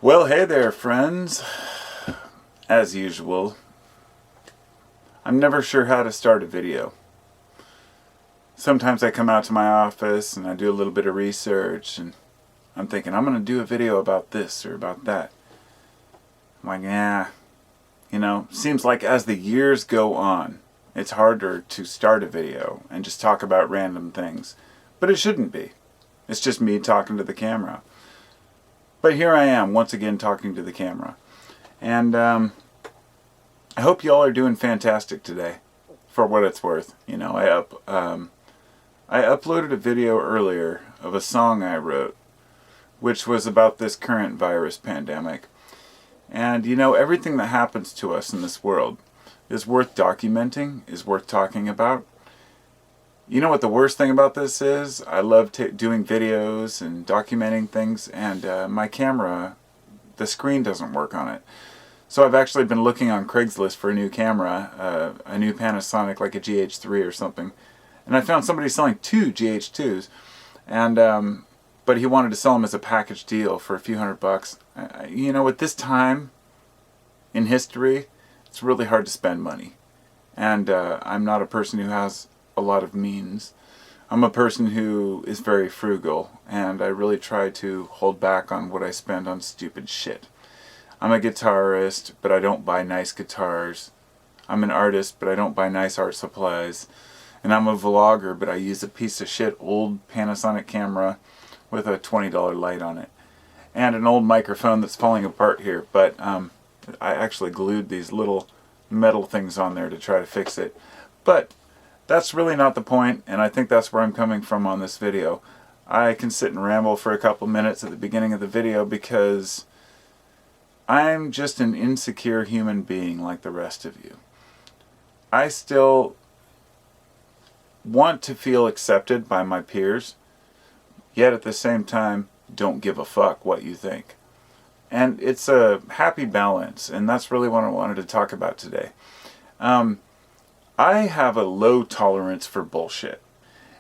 Well, hey there, friends. As usual, I'm never sure how to start a video. Sometimes I come out to my office and I do a little bit of research and I'm thinking, I'm going to do a video about this or about that. I'm like, seems like as the years go on, it's harder to start a video and just talk about random things. But it shouldn't be. It's just me talking to the camera. But here I am, once again, talking to the camera. And I hope y'all are doing fantastic today, for what it's worth. I uploaded a video earlier of a song I wrote, which was about this current virus pandemic. And everything that happens to us in this world is worth documenting, is worth talking about. You know what the worst thing about this is? I love doing videos and documenting things, and my camera, the screen doesn't work on it. So I've actually been looking on Craigslist for a new camera, a new Panasonic, like a GH3 or something. And I found somebody selling two GH2s, and but he wanted to sell them as a package deal for a few $100. At this time in history, it's really hard to spend money. And I'm not a person who has a lot of means. I'm a person who is very frugal, and I really try to hold back on what I spend on stupid shit. I'm a guitarist, but I don't buy nice guitars. I'm an artist, but I don't buy nice art supplies. And I'm a vlogger, but I use a piece of shit old Panasonic camera with a $20 light on it. And an old microphone that's falling apart here, but I actually glued these little metal things on there to try to fix it. But that's really not the point, and I think that's where I'm coming from on this video. I can sit and ramble for a couple minutes at the beginning of the video because I'm just an insecure human being like the rest of you. I still want to feel accepted by my peers, yet at the same time don't give a fuck what you think. And it's a happy balance, and that's really what I wanted to talk about today. I have a low tolerance for bullshit.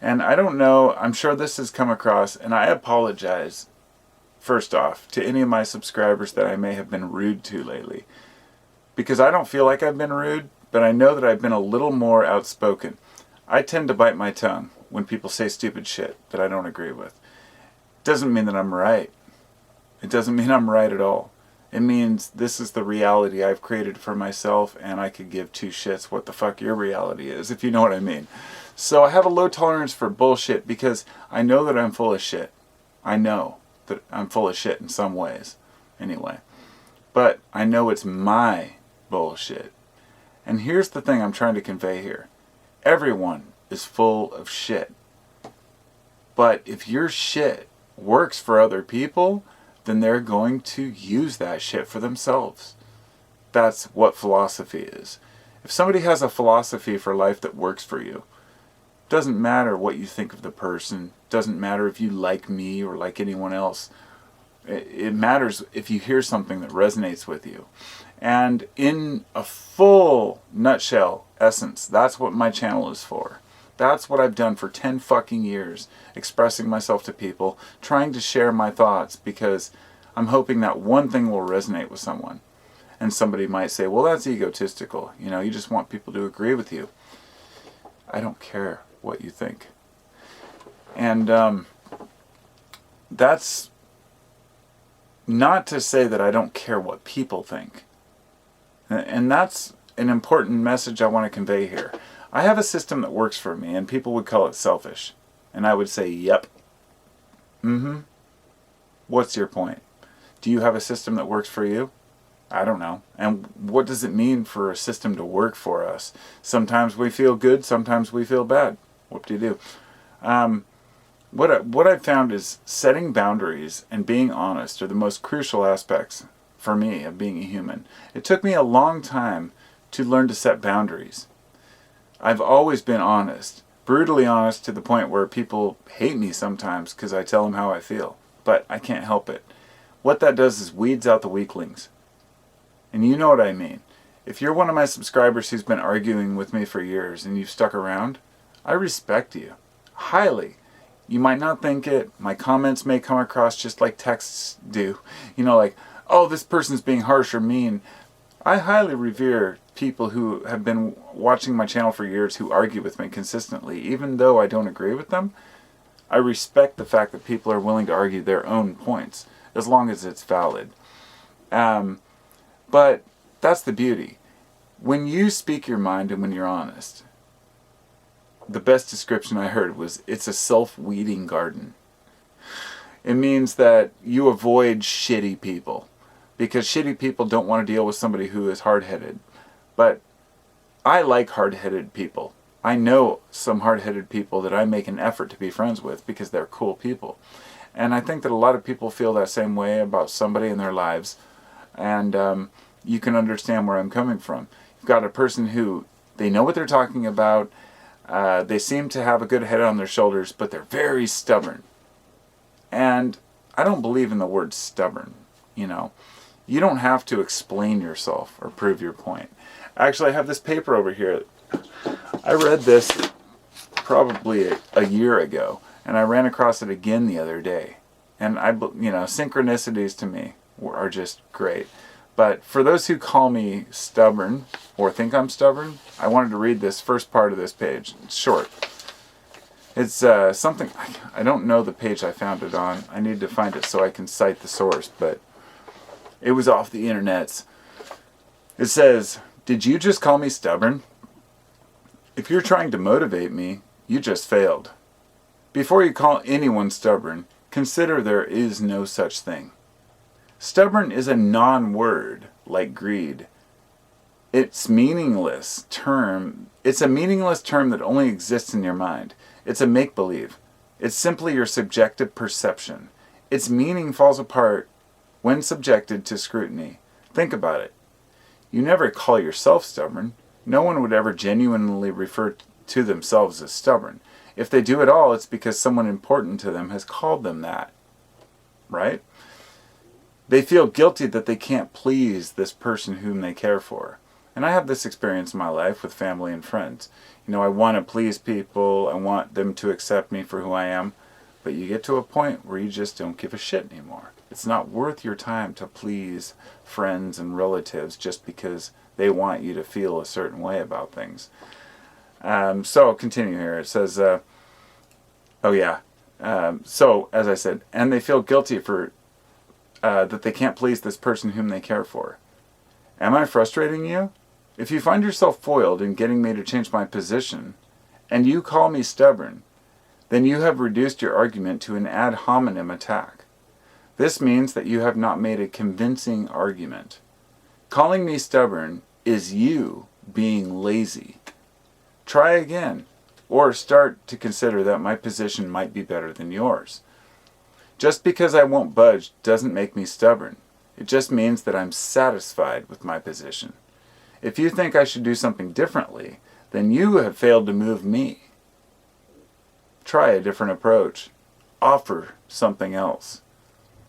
And I don't know, I'm sure this has come across, and I apologize, first off, to any of my subscribers that I may have been rude to lately. Because I don't feel like I've been rude, but I know that I've been a little more outspoken. I tend to bite my tongue when people say stupid shit that I don't agree with. Doesn't mean that I'm right. It doesn't mean I'm right at all. It means this is the reality I've created for myself, and I could give two shits what the fuck your reality is, if you know what I mean. So I have a low tolerance for bullshit because I know that I'm full of shit. I know that I'm full of shit in some ways, anyway. But I know it's my bullshit. And here's the thing I'm trying to convey here. Everyone is full of shit. But if your shit works for other people, then they're going to use that shit for themselves. That's what philosophy is. If somebody has a philosophy for life that works for you, doesn't matter what you think of the person, doesn't matter if you like me or like anyone else. It matters if you hear something that resonates with you. And in a full nutshell essence, that's what my channel is for. That's what I've done for 10 fucking years, expressing myself to people, trying to share my thoughts, because I'm hoping that one thing will resonate with someone. And somebody might say, well, that's egotistical. You just want people to agree with you. I don't care what you think. And that's not to say that I don't care what people think. And that's an important message I want to convey here. I have a system that works for me, and people would call it selfish. And I would say, yep. What's your point? Do you have a system that works for you? I don't know. And what does it mean for a system to work for us? Sometimes we feel good, sometimes we feel bad. Whoop-de-doo. What I've found is setting boundaries and being honest are the most crucial aspects for me of being a human. It took me a long time to learn to set boundaries. I've always been honest, brutally honest, to the point where people hate me sometimes because I tell them how I feel. But I can't help it. What that does is weeds out the weaklings. And you know what I mean. If you're one of my subscribers who's been arguing with me for years and you've stuck around, I respect you. Highly. You might not think it. My comments may come across just like texts do. Like, oh, this person's being harsh or mean. I highly revere people who have been watching my channel for years who argue with me consistently. Even though I don't agree with them, I respect the fact that people are willing to argue their own points, as long as it's valid. But that's the beauty. When you speak your mind and when you're honest, the best description I heard was, it's a self-weeding garden. It means that you avoid shitty people, because shitty people don't want to deal with somebody who is hard-headed. But I like hard-headed people. I know some hard-headed people that I make an effort to be friends with because they're cool people. And I think that a lot of people feel that same way about somebody in their lives. And you can understand where I'm coming from. You've got a person who, they know what they're talking about. They seem to have a good head on their shoulders, but they're very stubborn. And I don't believe in the word stubborn, you know. You don't have to explain yourself or prove your point. Actually, I have this paper over here. I read this probably a year ago, and I ran across it again the other day. And synchronicities to me are just great. But for those who call me stubborn or think I'm stubborn, I wanted to read this first part of this page. It's short. It's something, I don't know the page I found it on. I need to find it so I can cite the source, but it was off the internets. It says, "Did you just call me stubborn? If you're trying to motivate me, you just failed. Before you call anyone stubborn, consider there is no such thing. Stubborn is a non-word, like greed. It's a meaningless term that only exists in your mind. It's a make-believe. It's simply your subjective perception. Its meaning falls apart when subjected to scrutiny. Think about it. You never call yourself stubborn. No one would ever genuinely refer to themselves as stubborn. If they do at all, it's because someone important to them has called them that. Right? They feel guilty that they can't please this person whom they care for. And I have this experience in my life with family and friends. You know, I want to please people. I want them to accept me for who I am. But you get to a point where you just don't give a shit anymore. It's not worth your time to please friends and relatives just because they want you to feel a certain way about things. So I'll continue here. It says, so as I said, and they feel guilty for that they can't please this person whom they care for. Am I frustrating you? If you find yourself foiled in getting me to change my position, and you call me stubborn, then you have reduced your argument to an ad hominem attack. This means that you have not made a convincing argument. Calling me stubborn is you being lazy. Try again, or start to consider that my position might be better than yours. Just because I won't budge doesn't make me stubborn. It just means that I'm satisfied with my position. If you think I should do something differently, then you have failed to move me. Try a different approach. Offer something else.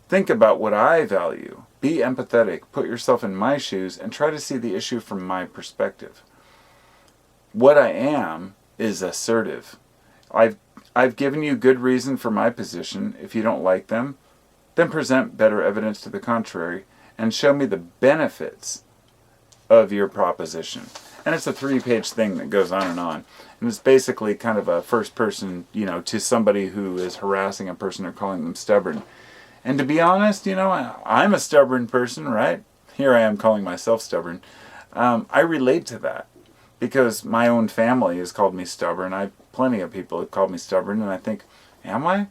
Think about what I value. Be empathetic. Put yourself in my shoes and try to see the issue from my perspective. What I am is assertive. I've given you good reason for my position. If you don't like them, then present better evidence to the contrary and show me the benefits of your proposition. And it's a 3-page thing that goes on. And it's basically kind of a first person, to somebody who is harassing a person or calling them stubborn. And to be honest, I'm a stubborn person, right? Here I am calling myself stubborn. I relate to that because my own family has called me stubborn. Plenty of people have called me stubborn, and I think, am I?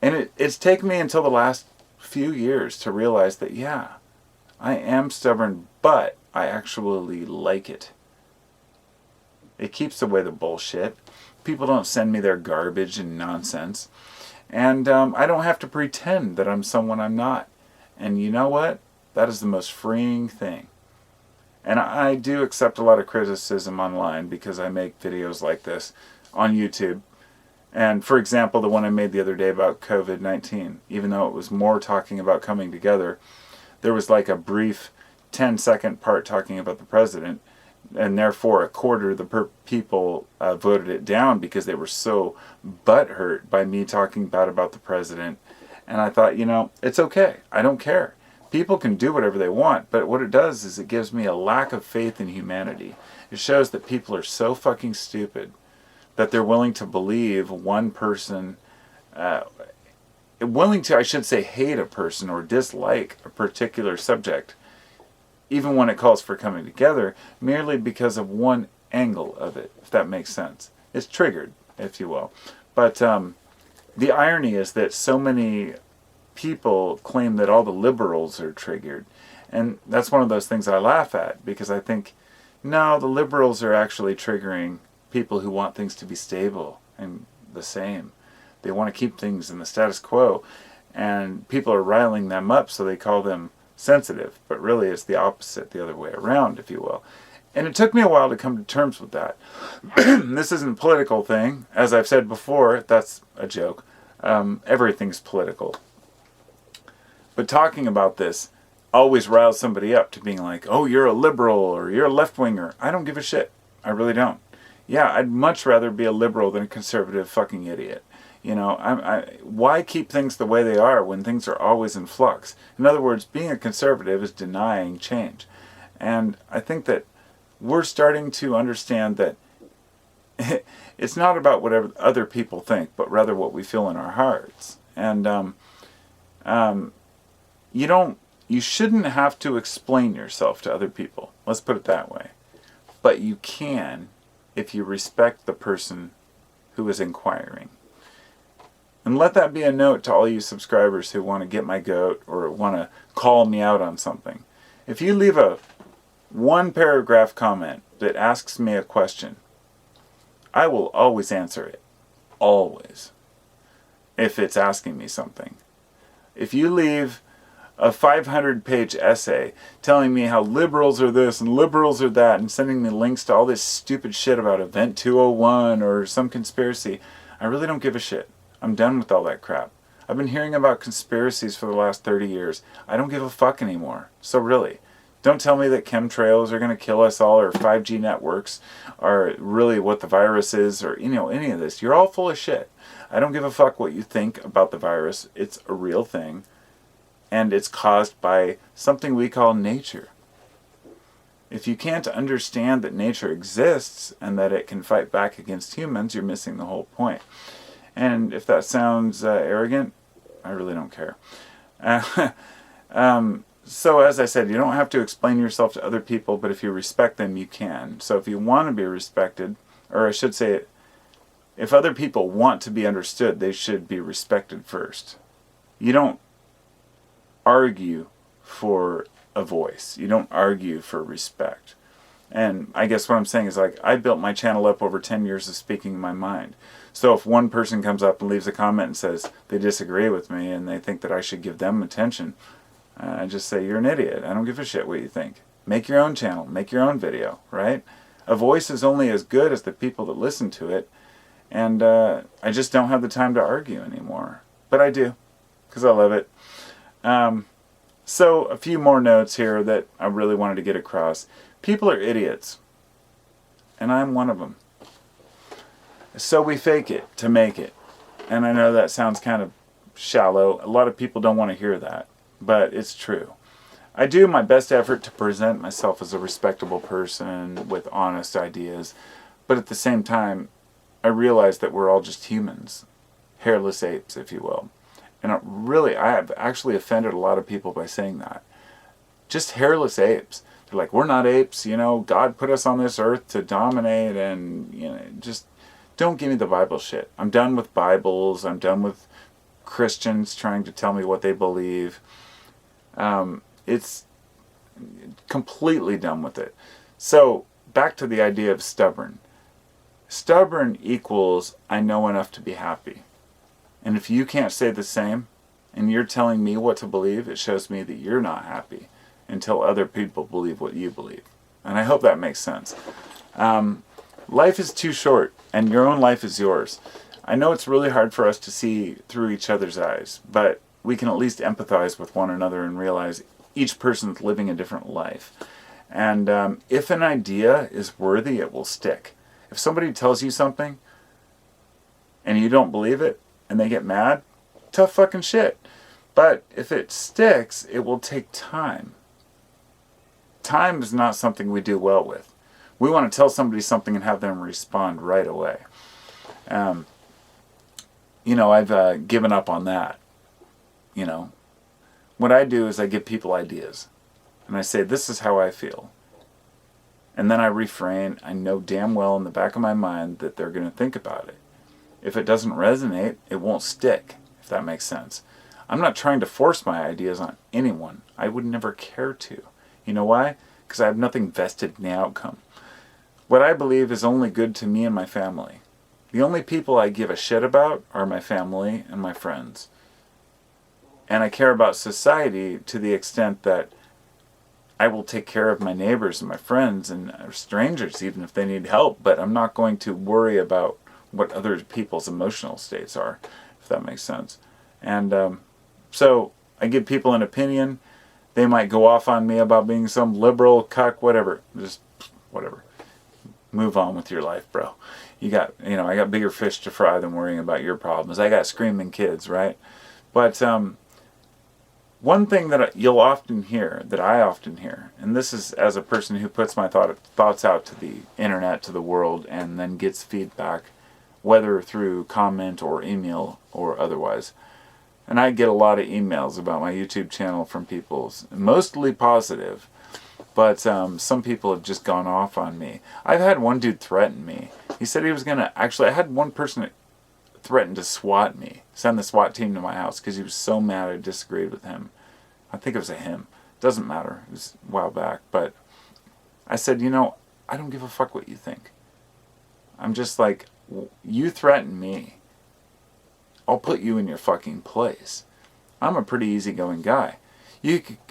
And it's taken me until the last few years to realize that, yeah, I am stubborn, but I actually like it. It keeps away the bullshit. People don't send me their garbage and nonsense. And I don't have to pretend that I'm someone I'm not. And you know what? That is the most freeing thing. And I do accept a lot of criticism online because I make videos like this on YouTube. And for example, the one I made the other day about COVID-19, even though it was more talking about coming together, there was like a brief 10-second part talking about the president, and therefore a quarter of the people voted it down because they were so butthurt by me talking bad about the president. And I thought, it's okay. I don't care. People can do whatever they want, but what it does is it gives me a lack of faith in humanity. It shows that people are so fucking stupid that they're willing to believe one person, willing to, I should say, hate a person or dislike a particular subject, even when it calls for coming together, merely because of one angle of it, if that makes sense. It's triggered, if you will. But the irony is that so many people claim that all the liberals are triggered. And that's one of those things I laugh at, because I think, no, the liberals are actually triggering people who want things to be stable and the same. They want to keep things in the status quo, and people are riling them up, so they call them sensitive. But really it's the opposite, the other way around, if you will. And it took me a while to come to terms with that. This isn't a political thing. As I've said before, that's a joke. Everything's political. But talking about this always riles somebody up to being like, oh, you're a liberal or you're a left-winger. I don't give a shit. I really don't. Yeah, I'd much rather be a liberal than a conservative fucking idiot. You know, why keep things the way they are when things are always in flux? In other words, being a conservative is denying change. And I think that we're starting to understand that it's not about whatever other people think, but rather what we feel in our hearts. And you shouldn't have to explain yourself to other people. Let's put it that way. But you can if you respect the person who is inquiring. And let that be a note to all you subscribers who want to get my goat or want to call me out on something. If you leave a one paragraph comment that asks me a question, I will always answer it. Always. If it's asking me something. If you leave a 500-page essay telling me how liberals are this and liberals are that and sending me links to all this stupid shit about Event 201 or some conspiracy, I really don't give a shit. I'm done with all that crap. I've been hearing about conspiracies for the last 30 years. I don't give a fuck anymore. So really, don't tell me that chemtrails are going to kill us all or 5G networks are really what the virus is or any of this. You're all full of shit. I don't give a fuck what you think about the virus. It's a real thing. And it's caused by something we call nature. If you can't understand that nature exists and that it can fight back against humans, you're missing the whole point. And if that sounds arrogant, I really don't care. So as I said, you don't have to explain yourself to other people, but if you respect them, you can. So if you want to be respected, or I should say, if other people want to be understood, they should be respected first. You don't argue for a voice. You don't argue for respect. And I guess what I'm saying is, like, I built my channel up over 10 years of speaking my mind. So if one person comes up and leaves a comment and says they disagree with me and they think that I should give them attention, I just say, you're an idiot. I don't give a shit what you think. Make your own channel. Make your own video, right? A voice is only as good as the people that listen to it. And I just don't have the time to argue anymore. But I do, because I love it. So a few more notes here that I really wanted to get across. People are idiots. And I'm one of them. So we fake it to make it. And I know that sounds kind of shallow. A lot of people don't want to hear that. But it's true. I do my best effort to present myself as a respectable person with honest ideas. But at the same time, I realize that we're all just humans. Hairless apes, if you will. And I have actually offended a lot of people by saying that. Just hairless apes. They're like, we're not apes, God put us on this earth to dominate and, just don't give me the Bible shit. I'm done with Bibles. I'm done with Christians trying to tell me what they believe. It's completely done with it. So, back to the idea of stubborn. Stubborn equals I know enough to be happy. And if you can't say the same, and you're telling me what to believe, it shows me that you're not happy until other people believe what you believe. And I hope that makes sense. Life is too short, and your own life is yours. I know it's really hard for us to see through each other's eyes, but we can at least empathize with one another and realize each person's living a different life. And if an idea is worthy, it will stick. If somebody tells you something, and you don't believe it, and they get mad, tough fucking shit. But if it sticks, it will take time. Time is not something we do well with. We want to tell somebody something and have them respond right away. I've given up on that. What I do is I give people ideas. And I say, this is how I feel. And then I refrain. I know damn well in the back of my mind that they're going to think about it. If it doesn't resonate, it won't stick, if that makes sense. I'm not trying to force my ideas on anyone. I would never care to. You know why? Because I have nothing vested in the outcome. What I believe is only good to me and my family. The only people I give a shit about are my family and my friends. And I care about society to the extent that I will take care of my neighbors and my friends and strangers even if they need help, but I'm not going to worry about what other people's emotional states are, if that makes sense. And so I give people an opinion. They might go off on me about being some liberal, cuck, whatever. Just whatever. Move on with your life, bro. I got bigger fish to fry than worrying about your problems. I got screaming kids, right? But one thing that you'll often hear, that I often hear, and this is as a person who puts my thoughts out to the internet, to the world, and then gets feedback, whether through comment or email or otherwise. And I get a lot of emails about my YouTube channel from people, mostly positive, but some people have just gone off on me. I've had one dude threaten me. He said he was going to, actually I had one person that threatened to SWAT me, send the SWAT team to my house because he was so mad I disagreed with him. I think it was a him. Doesn't matter. It was a while back. But I said, I don't give a fuck what you think. I'm just like, you threaten me, I'll put you in your fucking place. I'm a pretty easygoing guy.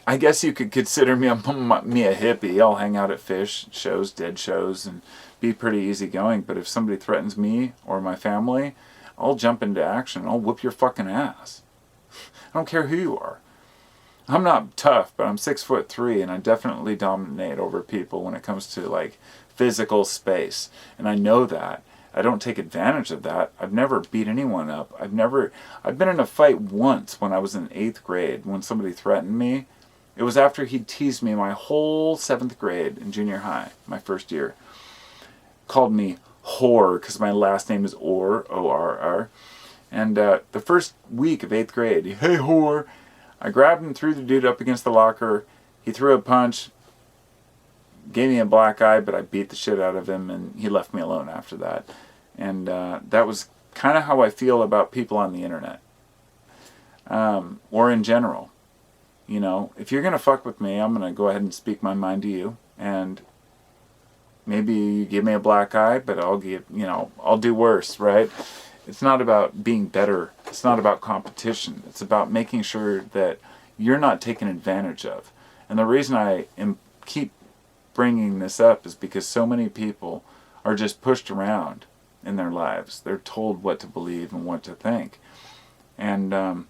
I guess you could consider me a hippie. I'll hang out at fish shows, dead shows, and be pretty easygoing. But if somebody threatens me or my family, I'll jump into action. I'll whoop your fucking ass. I don't care who you are. I'm not tough, but I'm 6'3", and I definitely dominate over people when it comes to like physical space. And I know that. I don't take advantage of that. I've never beat anyone up. I've been in a fight once when I was in 8th grade when somebody threatened me. It was after he teased me my whole 7th grade in junior high, my first year. Called me whore because my last name is Orr, O-R-R. And the first week of 8th grade, hey whore, I grabbed him, threw the dude up against the locker. He threw a punch, gave me a black eye, but I beat the shit out of him, and he left me alone after that. And that was kind of how I feel about people on the internet. Or in general. If you're going to fuck with me, I'm going to go ahead and speak my mind to you. And maybe you give me a black eye, but I'll do worse, right? It's not about being better. It's not about competition. It's about making sure that you're not taken advantage of. And the reason I keep bringing this up is because so many people are just pushed around in their lives. They're told what to believe and what to think. And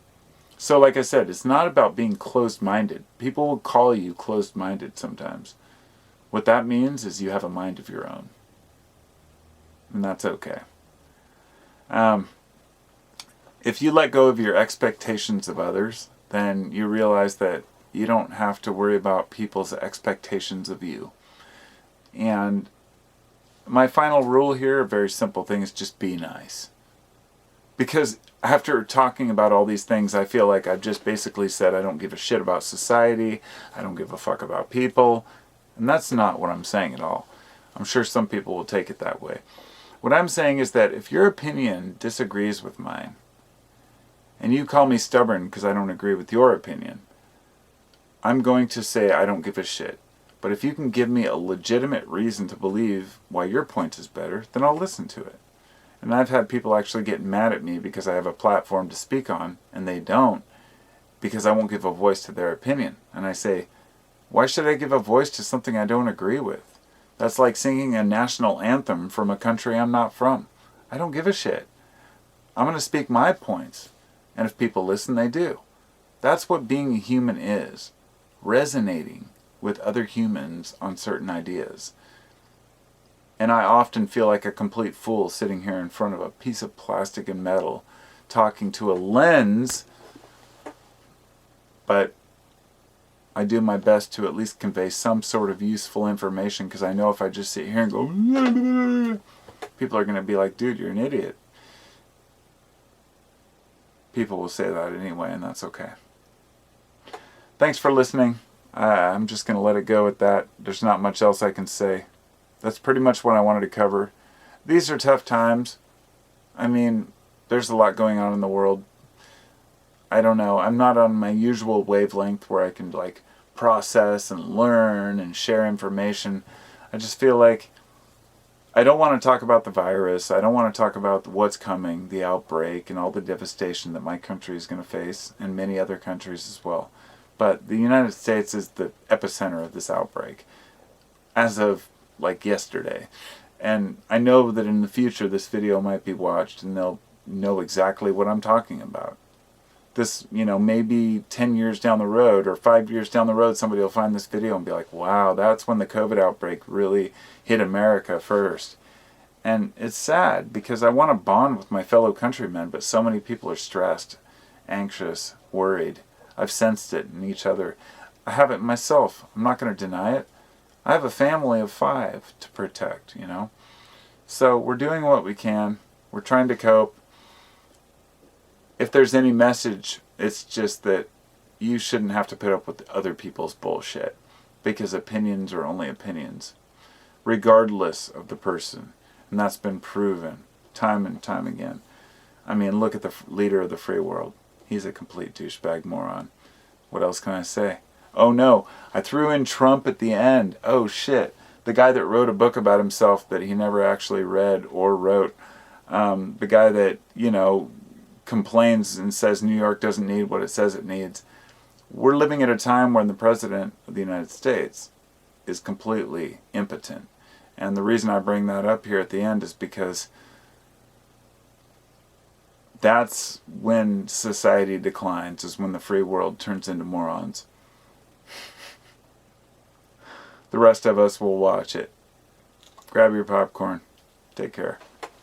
so like I said, it's not about being closed-minded. People will call you closed-minded sometimes. What that means is you have a mind of your own. And that's okay. If you let go of your expectations of others, then you realize that you don't have to worry about people's expectations of you. And my final rule here, a very simple thing, is just be nice. Because after talking about all these things, I feel like I've just basically said I don't give a shit about society, I don't give a fuck about people, and that's not what I'm saying at all. I'm sure some people will take it that way. What I'm saying is that if your opinion disagrees with mine, and you call me stubborn because I don't agree with your opinion, I'm going to say I don't give a shit. But if you can give me a legitimate reason to believe why your point is better, then I'll listen to it. And I've had people actually get mad at me because I have a platform to speak on, and they don't, because I won't give a voice to their opinion. And I say, why should I give a voice to something I don't agree with? That's like singing a national anthem from a country I'm not from. I don't give a shit. I'm going to speak my points. And if people listen, they do. That's what being a human is. Resonating with other humans on certain ideas. And I often feel like a complete fool sitting here in front of a piece of plastic and metal talking to a lens but I do my best to at least convey some sort of useful information, because I know if I just sit here and go, people are going to be like, dude, you're an idiot. People will say that anyway, and that's okay. Thanks for listening. I'm just going to let it go at that. There's not much else I can say. That's pretty much what I wanted to cover. These are tough times. I mean, there's a lot going on in the world. I don't know. I'm not on my usual wavelength where I can like process and learn and share information. I just feel like I don't want to talk about the virus. I don't want to talk about what's coming, the outbreak, and all the devastation that my country is going to face, and many other countries as well. But the United States is the epicenter of this outbreak, as of like yesterday. And I know that in the future this video might be watched and they'll know exactly what I'm talking about. This, maybe 10 years down the road or 5 years down the road, somebody will find this video and be like, wow, that's when the COVID outbreak really hit America first. And it's sad because I want to bond with my fellow countrymen, but so many people are stressed, anxious, worried. I've sensed it in each other. I have it myself. I'm not going to deny it. I have a family of 5 to protect, So we're doing what we can. We're trying to cope. If there's any message, it's just that you shouldn't have to put up with other people's bullshit, because opinions are only opinions, regardless of the person. And that's been proven time and time again. I mean, look at the leader of the free world. He's a complete douchebag moron. What else can I say? Oh no, I threw in Trump at the end. Oh shit. The guy that wrote a book about himself that he never actually read or wrote. The guy that, complains and says New York doesn't need what it says it needs. We're living at a time when the President of the United States is completely impotent. And the reason I bring that up here at the end is because that's when society declines, is when the free world turns into morons. The rest of us will watch it. Grab your popcorn. Take care.